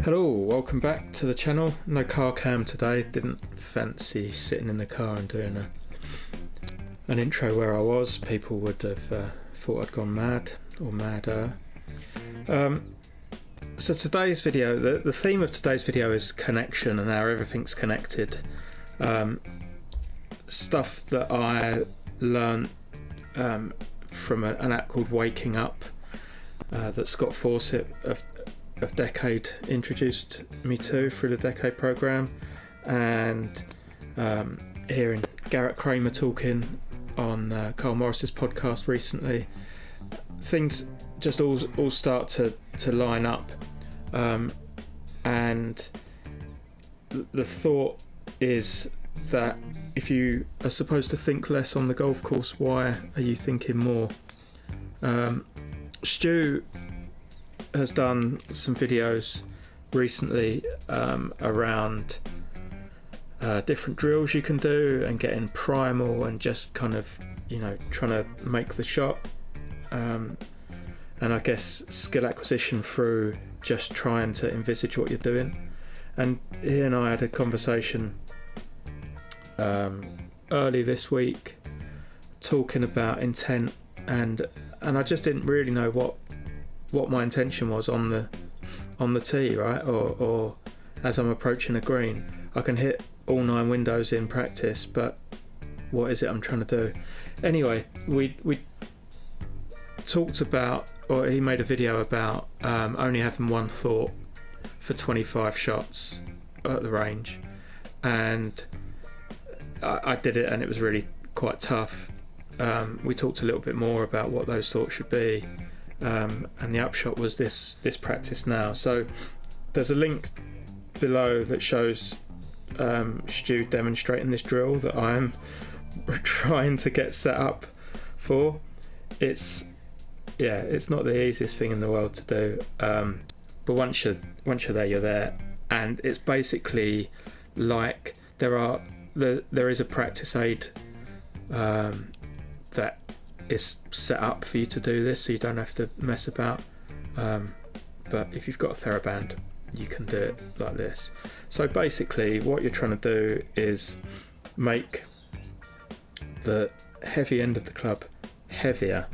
Hello, welcome back to the channel. No car cam today, didn't fancy sitting in the car and doing an intro where I was. People would have thought I'd gone mad or madder. So today's video, the theme of today's video is connection and how everything's connected. Stuff that I learned from an app called Waking Up that Scott Fawcett of Decade introduced me to through the Decade program, and hearing Garrett Kramer talking on Carl Morris's podcast recently. Things just all start to line up, and the thought is that if you are supposed to think less on the golf course, why are you thinking more? Stu has done some videos recently around different drills you can do and getting primal and just kind of, trying to make the shot, and I guess skill acquisition through just trying to envisage what you're doing. And he and I had a conversation early this week talking about intent, and I just didn't really know what my intention was on the tee, right? Or as I'm approaching a green. I can hit all 9 windows in practice, but what is it I'm trying to do? Anyway, we talked about, or he made a video about only having one thought for 25 shots at the range, and I did it, and it was really quite tough. We talked a little bit more about what those thoughts should be. And the upshot was this practice now. So there's a link below that shows Stu demonstrating this drill that I'm trying to get set up for. It's not the easiest thing in the world to do, but once you're there, you're there. And it's basically like there is a practice aid that is set up for you to do this, so you don't have to mess about, but if you've got a TheraBand you can do it like this. So basically what you're trying to do is make the heavy end of the club heavier,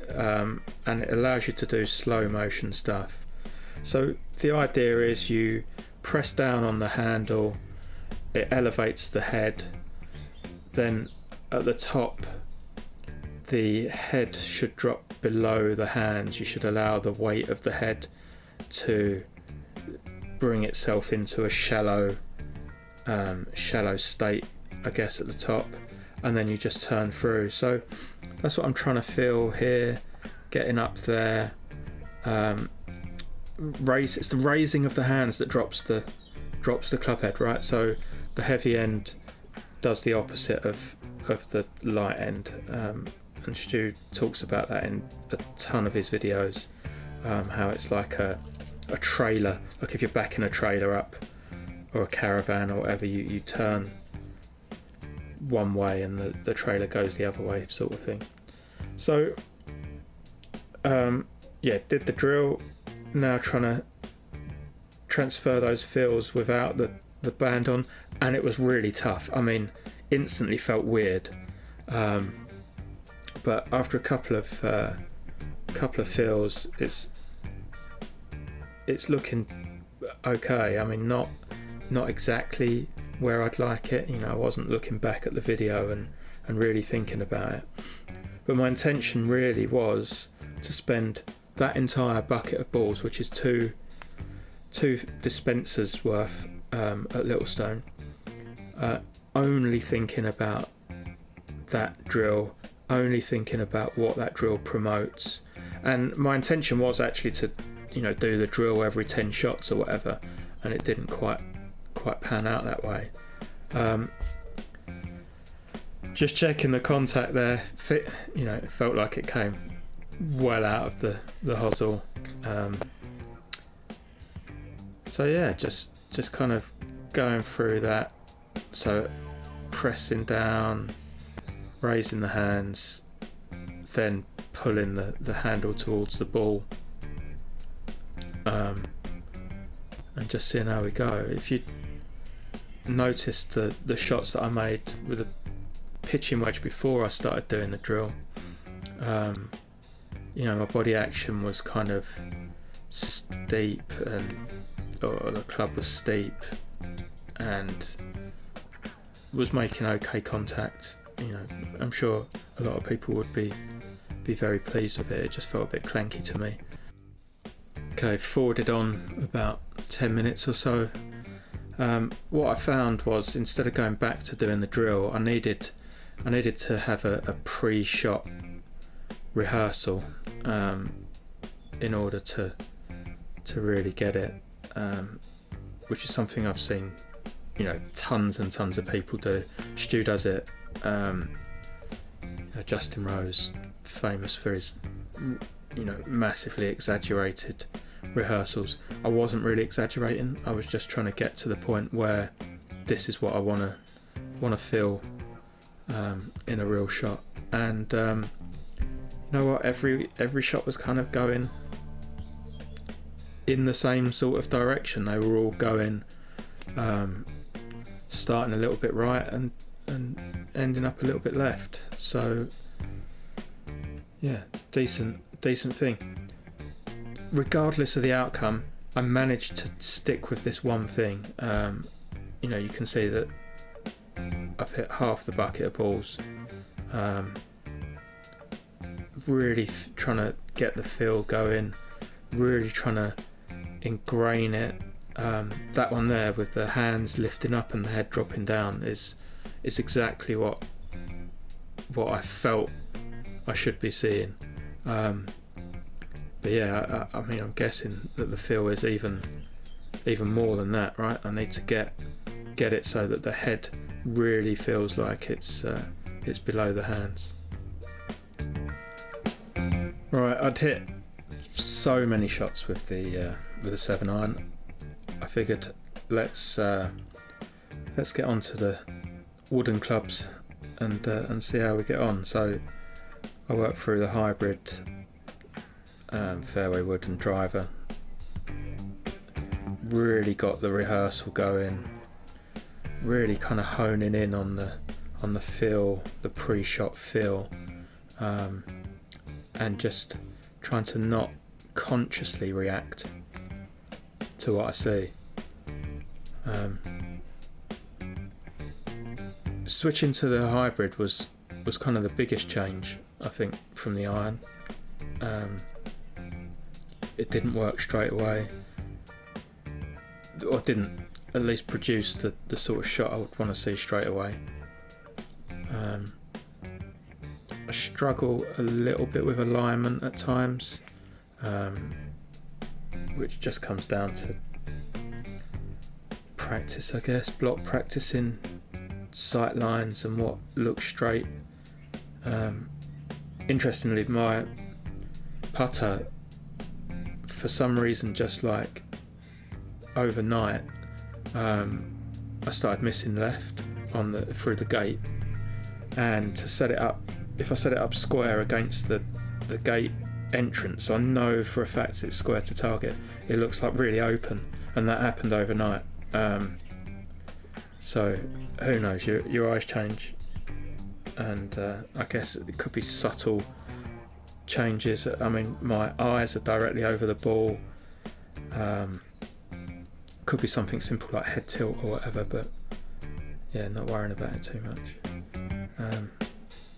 and it allows you to do slow motion stuff. So the idea is you press down on the handle, it elevates the head, then at the top the head should drop below the hands. You should allow the weight of the head to bring itself into a shallow state, I guess, at the top, and then you just turn through. So that's what I'm trying to feel here, getting up there. It's the raising of the hands that drops the club head, right? So the heavy end does the opposite of the light end. And Stu talks about that in a ton of his videos, how it's like a trailer, like if you're backing a trailer up or a caravan or whatever, you turn one way and the trailer goes the other way, sort of thing. So did the drill, now trying to transfer those feels without the band on, and it was really tough. I mean, instantly felt weird, but after a couple of feels, it's looking okay. I mean, not exactly where I'd like it. I wasn't looking back at the video and really thinking about it. But my intention really was to spend that entire bucket of balls, which is two dispensers worth at Littlestone, only thinking about that drill, only thinking about what that drill promotes. And my intention was actually to do the drill every 10 shots or whatever, and it didn't quite pan out that way. Just checking the contact there, it felt like it came well out of the hosel. So yeah, just kind of going through that. So pressing down, raising the hands, then pulling the handle towards the ball, just seeing how we go. If you noticed the shots that I made with a pitching wedge before I started doing the drill, my body action was kind of steep, or the club was steep, and was making okay contact. I'm sure a lot of people would be very pleased with it. It just felt a bit clanky to me. Okay, forwarded on about 10 minutes or so. What I found was, instead of going back to doing the drill, I needed to have a pre-shot rehearsal in order to really get it, which is something I've seen tons and tons of people do. Stu does it. Justin Rose, famous for his massively exaggerated rehearsals. I wasn't really exaggerating. I was just trying to get to the point where this is what I want to feel in a real shot. And you know what? Every shot was kind of going in the same sort of direction. They were all going, starting a little bit right and ending up a little bit left. So yeah, decent thing. Regardless of the outcome, I managed to stick with this one thing. You can see that I've hit half the bucket of balls. Really trying to get the feel going, really trying to ingrain it. That one there with the hands lifting up and the head dropping down is exactly what I felt I should be seeing. But yeah, I'm guessing that the feel is even more than that, right? I need to get it so that the head really feels like it's below the hands. Right, I'd hit so many shots with the 7-iron. I figured let's get onto the wooden clubs and see how we get on. So I worked through the hybrid fairway wood and driver. Really got the rehearsal going. Really kind of honing in on the feel, the pre-shot feel, and just trying to not consciously react to what I see. Switching to the hybrid was kind of the biggest change, I think, from the iron. It didn't work straight away, or didn't at least produce the sort of shot I would want to see straight away. I struggle a little bit with alignment at times, which just comes down to practice, I guess. Block practicing sight lines and what looks straight. Interestingly, my putter, for some reason, just like overnight, I started missing left through the gate, and to set it up, if I set it up square against the gate entrance, so I know for a fact it's square to target, it looks like really open, and that happened overnight. So who knows, your eyes change, and I guess it could be subtle changes. I mean, my eyes are directly over the ball. Could be something simple like head tilt or whatever, but yeah, not worrying about it too much.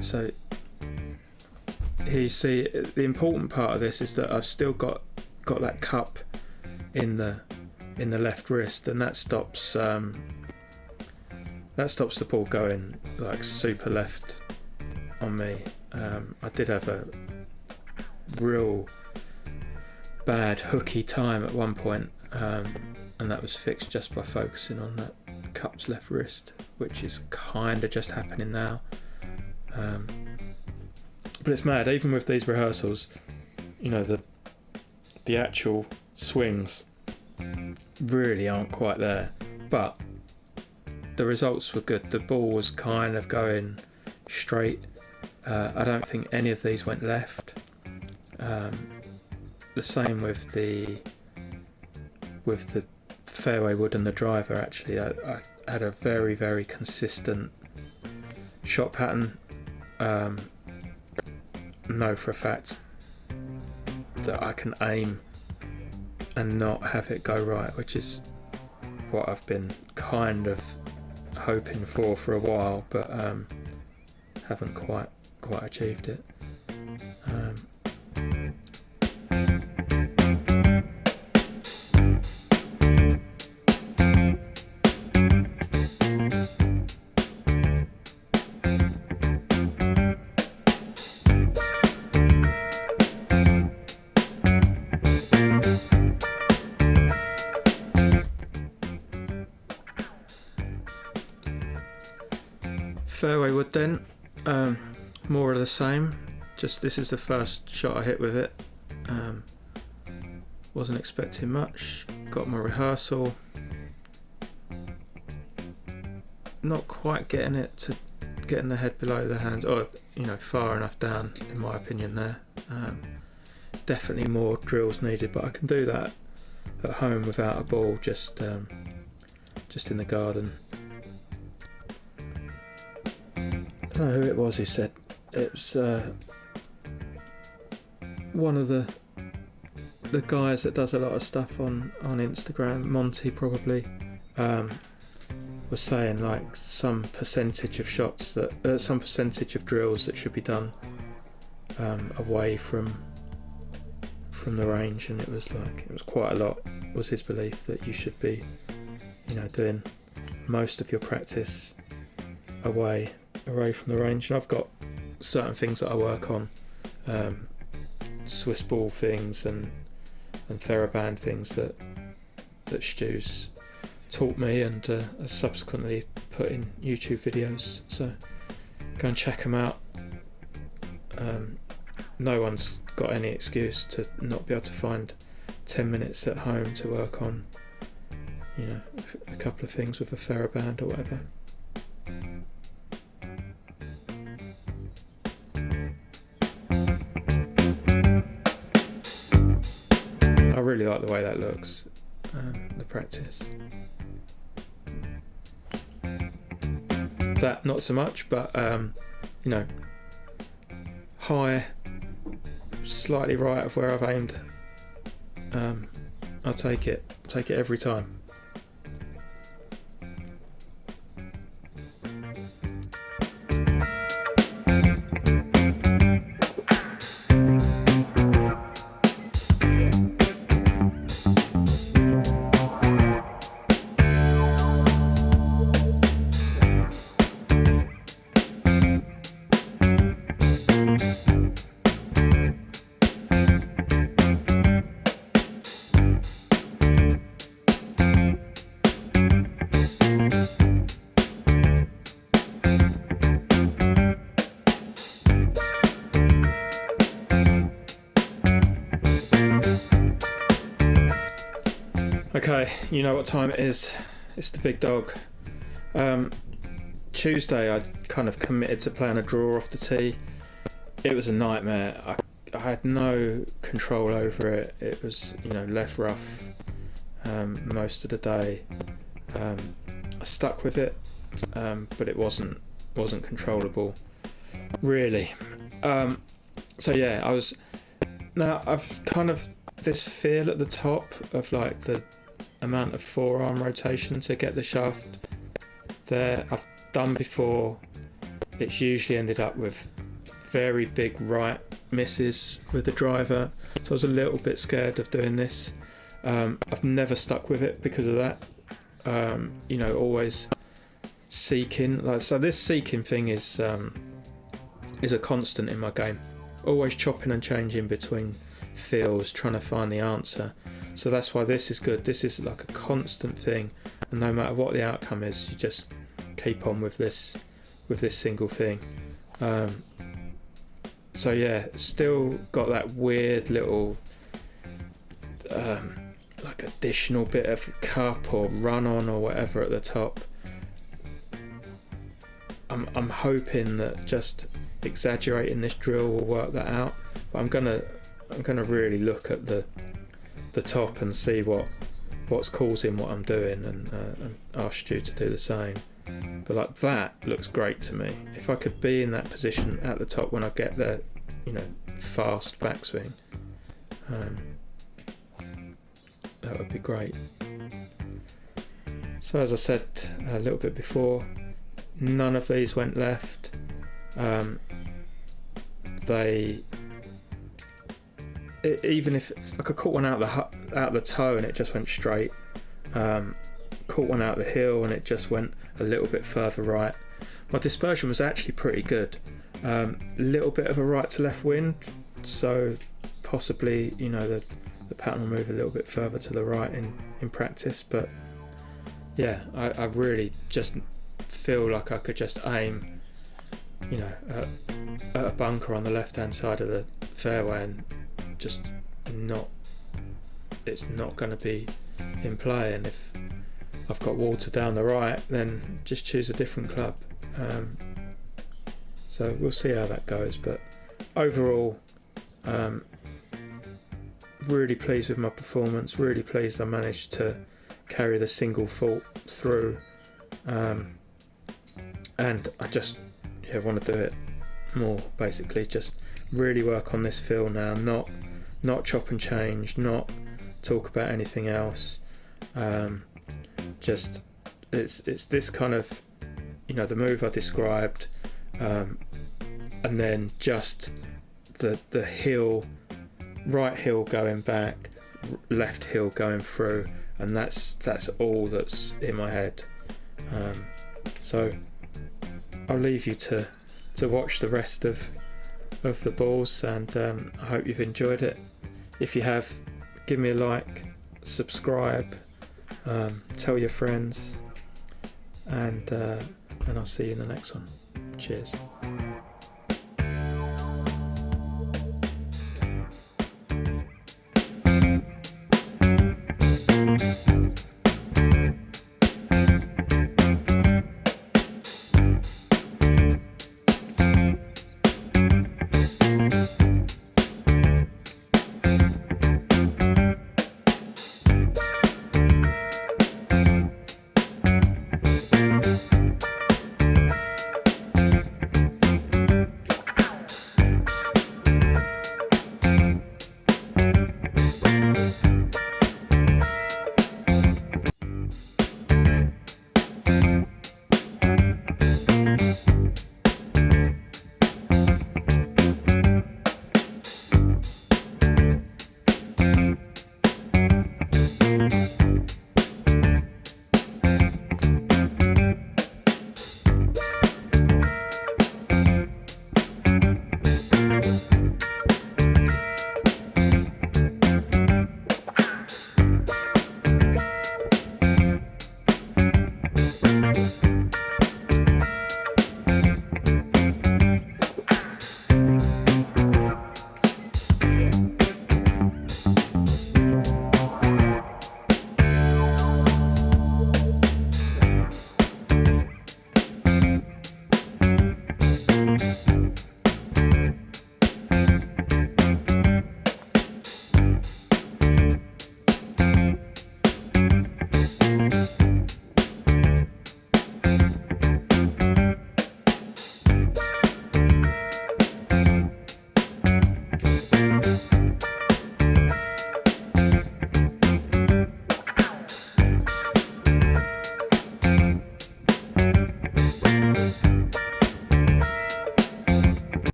So here you see the important part of this is that I've still got that cup in the left wrist, and that stops the ball going like super left on me. I did have a real bad hooky time at one point, and that was fixed just by focusing on that cup's left wrist, which is kind of just happening now. But it's mad, even with these rehearsals, the actual swings really aren't quite there, but the results were good. The ball was kind of going straight. I don't think any of these went left. The same with the fairway wood and the driver, actually I had a very, very consistent shot pattern. Know for a fact that I can aim and not have it go right, which is what I've been kind of hoping for a while, but haven't quite achieved it. Fairway wood then, more of the same. Just this is the first shot I hit with it. Wasn't expecting much. Got my rehearsal. Not quite getting the head below the hands, or far enough down in my opinion there. Definitely more drills needed, but I can do that at home without a ball, just in the garden. I don't know who it was who said it was one of the guys that does a lot of stuff on Instagram, Monty probably, was saying like some percentage of shots that some percentage of drills that should be done away from the range, and it was quite a lot, was his belief, that you should be doing most of your practice away from the range. And I've got certain things that I work on, Swiss ball things and TheraBand things that Stu's taught me, and subsequently put in YouTube videos, so go and check them out. No one's got any excuse to not be able to find 10 minutes at home to work on a couple of things with a TheraBand or whatever. I really like the way that looks, the practice. That not so much, but high, slightly right of where I've aimed. I'll take it every time. Okay, you know what time it is. It's the big dog. Tuesday I kind of committed to playing a draw off the tee. It was a nightmare. I had no control over it. It was, left rough most of the day. I stuck with it, but it wasn't controllable, really. So yeah, I've kind of this feel at the top of like the amount of forearm rotation to get the shaft there. I've done before. It's usually ended up with very big right misses with the driver, so I was a little bit scared of doing this. I've never stuck with it because of that. Always seeking, so this seeking thing is a constant in my game. Always chopping and changing between feels, trying to find the answer. So that's why this is good. This is like a constant thing, and no matter what the outcome is, you just keep on with this single thing. So yeah, still got that weird little like additional bit of cup or run on or whatever at the top. I'm hoping that just exaggerating this drill will work that out, but I'm gonna really look at the top and see what what's causing what I'm doing, and ask you to do the same. But like, that looks great to me. If I could be in that position at the top when I get the, fast backswing, that would be great. So as I said a little bit before, none of these went left. Even if I could caught one out the toe and it just went straight, caught one out the hill and it just went a little bit further right. My dispersion was actually pretty good. A little bit of a right to left wind, so possibly the pattern will move a little bit further to the right in practice. But yeah, I really just feel like I could just aim at a bunker on the left hand side of the fairway and just it's not going to be in play. And if I've got water down the right, then just choose a different club. So we'll see how that goes, but overall, really pleased with my performance, really pleased I managed to carry the single fault through, and I just want to do it more, basically. Just really work on this feel now, not chop and change, not talk about anything else. Just it's this kind of the move I described, and then just the hill, right hill going back, left hill going through, and that's all that's in my head. So I'll leave you to watch the rest of the balls, and I hope you've enjoyed it. If you have, give me a like, subscribe, tell your friends, and I'll see you in the next one. Cheers.